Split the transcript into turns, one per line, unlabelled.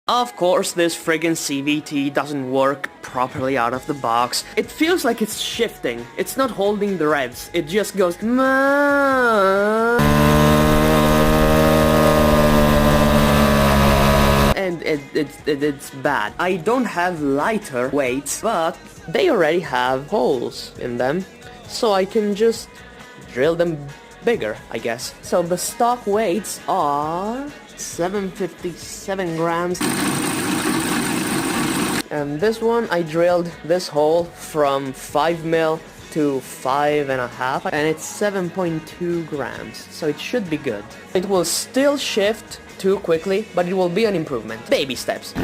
Of course, this friggin' CVT doesn't work properly out of the box. It feels like it's shifting. It's not holding the revs. It just goes and it's bad. I don't have lighter weights, but they already have holes in them, so I can just drill them bigger, I guess. So the stock weights are 757 grams. And this one, I drilled this hole from 5 mil to 5.5, and it's 7.2 grams, so it should be good. It will still shift too quickly, but it will be an improvement. Baby steps.